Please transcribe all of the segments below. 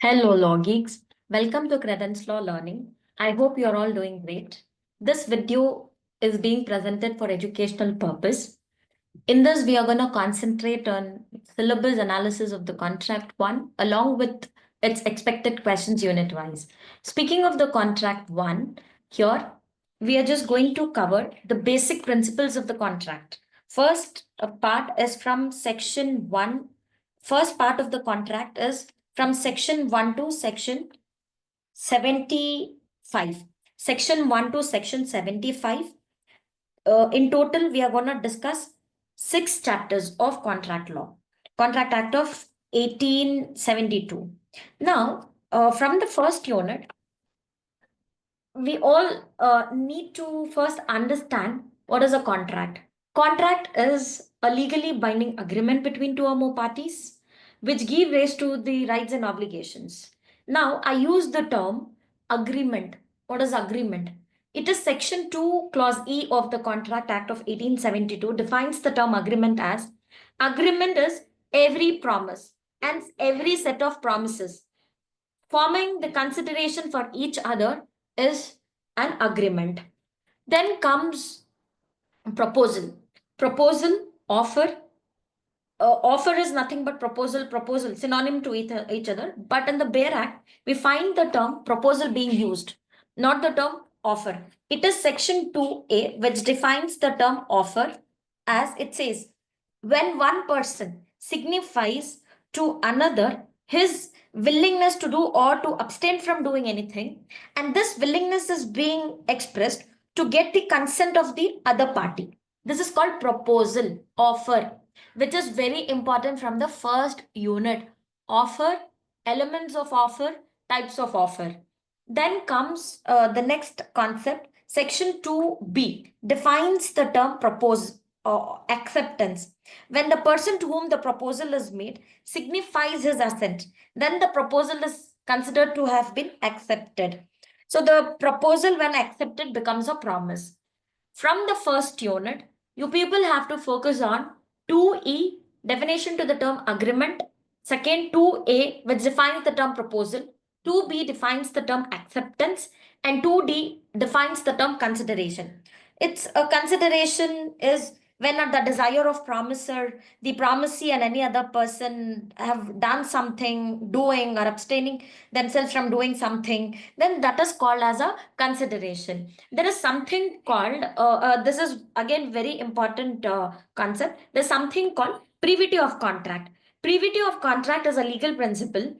Hello, Law Geeks. Welcome to Credence Law Learning. I hope you're all doing great. This video is being presented for educational purpose. In this, we are going to concentrate on syllabus analysis of the contract one, along with its expected questions unit wise. Speaking of the contract one, here we are just going to cover the basic principles of the contract. First part is from section one. First part of the contract is from section 1 to section 75. Section 1 to section 75. In total, we are going to discuss 6 chapters of contract law. Contract Act of 1872. Now, from the first unit, we all need to first understand what is a contract. Contract is a legally binding agreement between two or more parties which give rise to the rights and obligations. Now, I use the term agreement. What is agreement? It is section 2 clause E of the Contract Act of 1872 defines the term agreement as agreement is every promise and every set of promises forming the consideration for each other is an agreement. Then comes proposal. Proposal, offer. Offer is nothing but proposal, synonym to each other. But in the Bare Act, we find the term proposal being used, not the term offer. It is section 2A, which defines the term offer as it says, when one person signifies to another his willingness to do or to abstain from doing anything, and this willingness is being expressed to get the consent of the other party. This is called proposal, offer, which is very important from the first unit. Offer, elements of offer, types of offer. Then comes the next concept. Section 2B defines the term propose or acceptance. When the person to whom the proposal is made signifies his assent, then the proposal is considered to have been accepted. So the proposal, when accepted, becomes a promise. From the first unit, you people have to focus on 2E, definition to the term agreement. Second, 2A, which defines the term proposal. 2B defines the term acceptance. And 2D defines the term consideration. It's a consideration is when at the desire of promiser, the promisee and any other person have done something, doing or abstaining themselves from doing something, then that is called as a consideration. There is something called, this is again very important concept, there's something called privity of contract. Privity of contract is a legal principle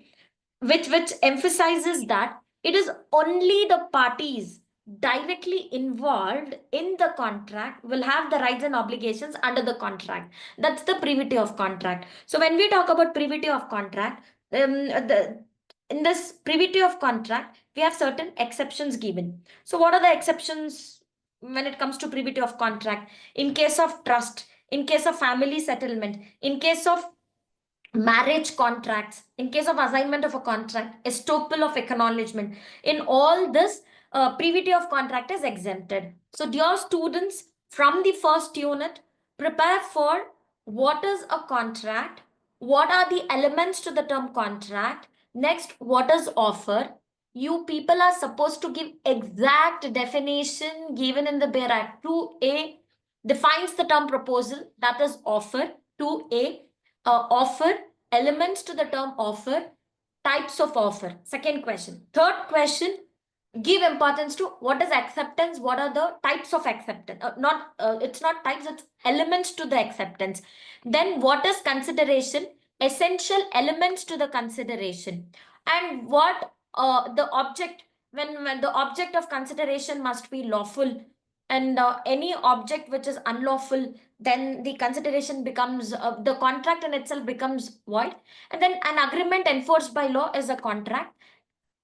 which emphasizes that it is only the parties directly involved in the contract will have the rights and obligations under the contract. That's the privity of contract. So when we talk about privity of contract, in this privity of contract, we have certain exceptions given. So what are the exceptions when it comes to privity of contract? In case of trust, in case of family settlement, in case of marriage contracts, in case of assignment of a contract, estoppel of acknowledgement, in all this, privity of contract is exempted. So dear students, from the first unit, prepare for what is a contract, what are the elements to the term contract, next what is offer. You people are supposed to give exact definition given in the Bare Act. 2A defines the term proposal, that is offer. 2A offer, elements to the term offer, types of offer. Second question. Third question, give importance to what is acceptance, what are the types of acceptance. It's not types, it's elements to the acceptance. Then what is consideration, essential elements to the consideration. And what the object, when the object of consideration must be lawful, and any object which is unlawful, then the consideration becomes, the contract in itself becomes void. And then an agreement enforced by law is a contract.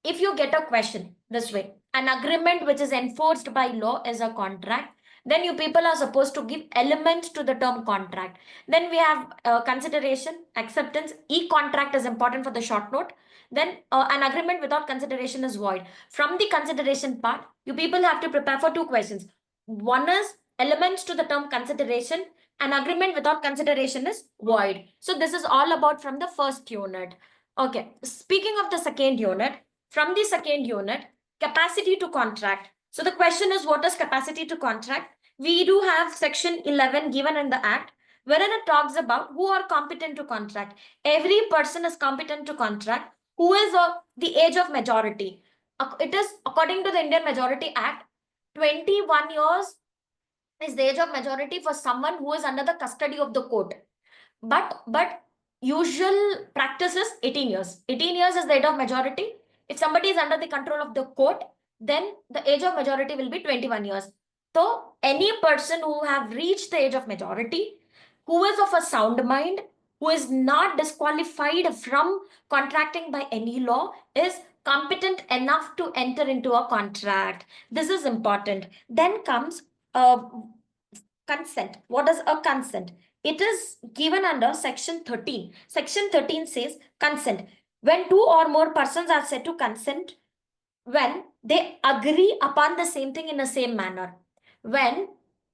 If you get a question this way, an agreement which is enforced by law is a contract, then you people are supposed to give elements to the term contract. Then we have consideration, acceptance. E-contract is important for the short note. Then an agreement without consideration is void. From the consideration part, you people have to prepare for 2 questions. One is elements to the term consideration. An agreement without consideration is void. So this is all about from the first unit. Okay, speaking of the second unit, from the second unit, capacity to contract. So the question is, what is capacity to contract? We do have section 11 given in the act, wherein it talks about who are competent to contract. Every person is competent to contract who is of the age of majority. It is according to the Indian Majority Act, 21 years is the age of majority for someone who is under the custody of the court. But usual practice is 18 years. 18 years is the age of majority. If somebody is under the control of the court, then the age of majority will be 21 years. So any person who have reached the age of majority, who is of a sound mind, who is not disqualified from contracting by any law, is competent enough to enter into a contract. This is important. Then comes consent. What is a consent? It is given under section 13. Section 13 says consent. When two or more persons are said to consent, when they agree upon the same thing in the same manner. When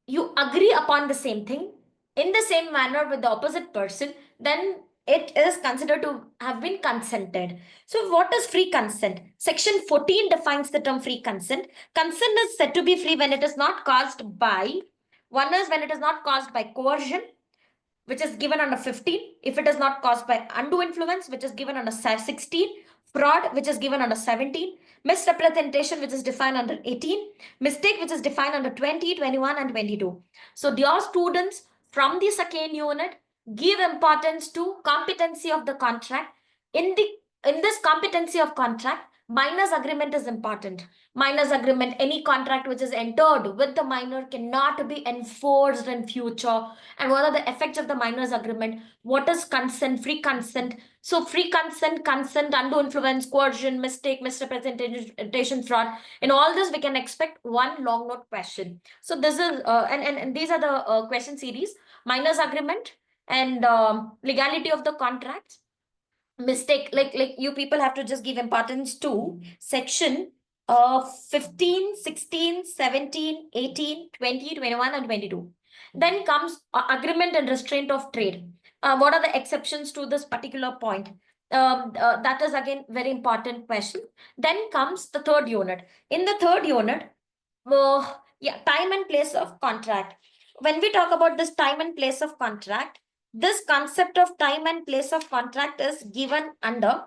you agree upon the same thing in the same manner with the opposite person, then it is considered to have been consented. So what is free consent? Section 14 defines the term free consent. Consent is said to be free when it is not caused by, one is when it is not caused by coercion, which is given under 15. If it is not caused by undue influence, which is given under 16. Fraud, which is given under 17. Misrepresentation, which is defined under 18. Mistake, which is defined under 20, 21, and 22. So dear students, from the second unit, give importance to competency of the contract. In this competency of contract, minors agreement is important. Minors agreement, any contract which is entered with the minor cannot be enforced in future. And what are the effects of the minors agreement? What is consent, free consent? So free consent, consent, undue influence, coercion, mistake, misrepresentation, fraud. In all this, we can expect one long note question. So this is, and these are the question series: minors agreement and legality of the contracts. Mistake, like you people have to just give importance to section 15, 16, 17, 18, 20, 21, and 22. Then comes agreement and restraint of trade. What are the exceptions to this particular point? That is again very important question. Then comes the third unit. In the third unit, time and place of contract. When we talk about this time and place of contract, this concept of time and place of contract is given under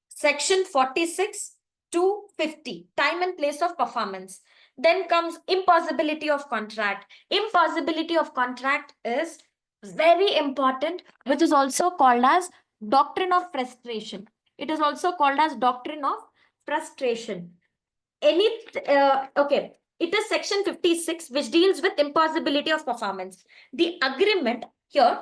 section 46 to 50, time and place of performance. Then comes impossibility of contract. Impossibility of contract is very important, which is also called as doctrine of frustration. It is also called as doctrine of frustration. Okay, it is section 56 which deals with impossibility of performance. The agreement here,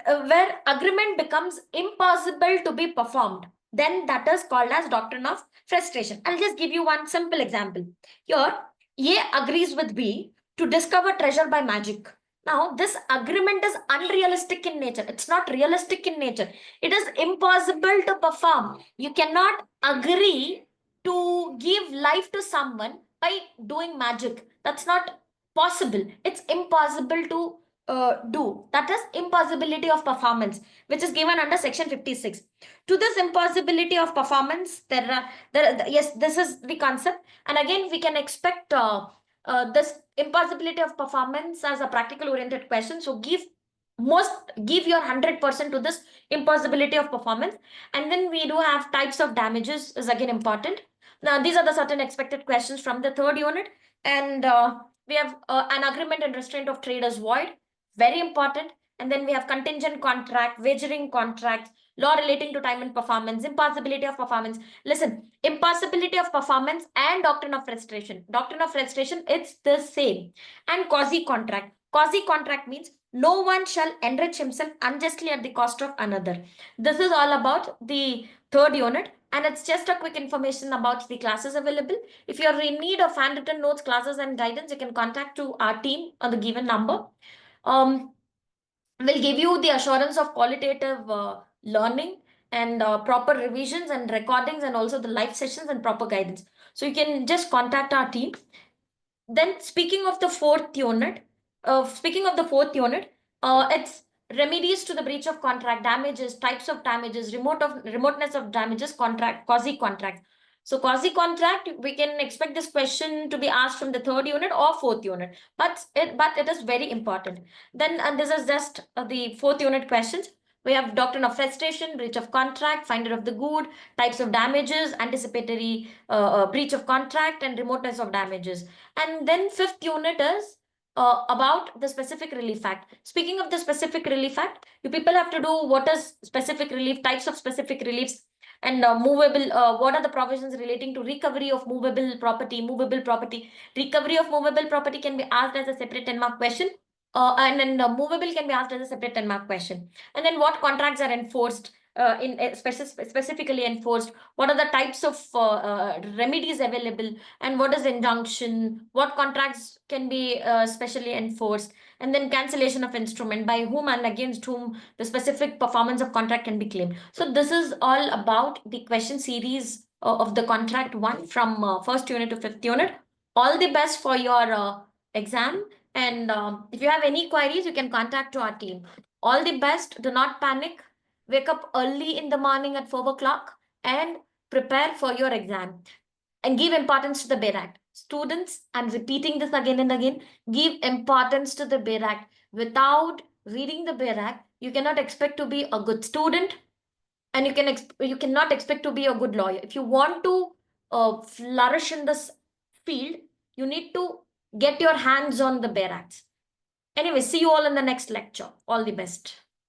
where agreement becomes impossible to be performed, then that is called as doctrine of frustration. I'll just give you one simple example. Here, A agrees with B to discover treasure by magic. Now, this agreement is unrealistic in nature. It's not realistic in nature. It is impossible to perform. You cannot agree to give life to someone by doing magic. That's not possible. It's impossible to do. That is impossibility of performance, which is given under section 56. To this impossibility of performance, yes, this is the concept. And again, we can expect this impossibility of performance as a practical oriented question. So give your 100% to this impossibility of performance. And then we do have types of damages is again important. Now, these are the certain expected questions from the third unit. And we have an agreement and restraint of trade is void. Very important. And then we have contingent contract, wagering contracts, law relating to time and performance, impossibility of performance. Listen, impossibility of performance and doctrine of frustration. Doctrine of frustration, it's the same. And quasi-contract. Quasi-contract means no one shall enrich himself unjustly at the cost of another. This is all about the third unit. And it's just a quick information about the classes available. If you're in need of handwritten notes, classes, and guidance, you can contact to our team on the given number. Will give you the assurance of qualitative learning and proper revisions and recordings, and also the live sessions and proper guidance. So you can just contact our team. Then speaking of the fourth unit, it's remedies to the breach of contract, damages, types of damages, remoteness of damages, contract, quasi-contract. So quasi-contract, we can expect this question to be asked from the third unit or fourth unit, but it is very important. Then, and this is just the fourth unit questions. We have doctrine of frustration, breach of contract, finder of the good, types of damages, anticipatory breach of contract, and remoteness of damages. And then fifth unit is about the specific relief act. Speaking of the specific relief act, you people have to do what is specific relief, types of specific reliefs, and movable, what are the provisions relating to recovery of movable property, recovery of movable property can be asked as a separate 10-mark question. And then movable can be asked as a separate 10-mark question. And then what contracts are enforced, specifically enforced, what are the types of remedies available, and what is injunction, what contracts can be specially enforced, and then cancellation of instrument, by whom and against whom the specific performance of contract can be claimed. So this is all about the question series of the contract one from first unit to fifth unit. All the best for your exam, and if you have any queries, you can contact to our team. All the best. Do not panic. Wake up early in the morning at 4 o'clock and prepare for your exam. And give importance to the BER Act. Students, I'm repeating this again and again, give importance to the BER Act. Without reading the BER Act, you cannot expect to be a good student, and you cannot expect to be a good lawyer. If you want to flourish in this field, you need to get your hands on the BER Acts. Anyway, see you all in the next lecture. All the best.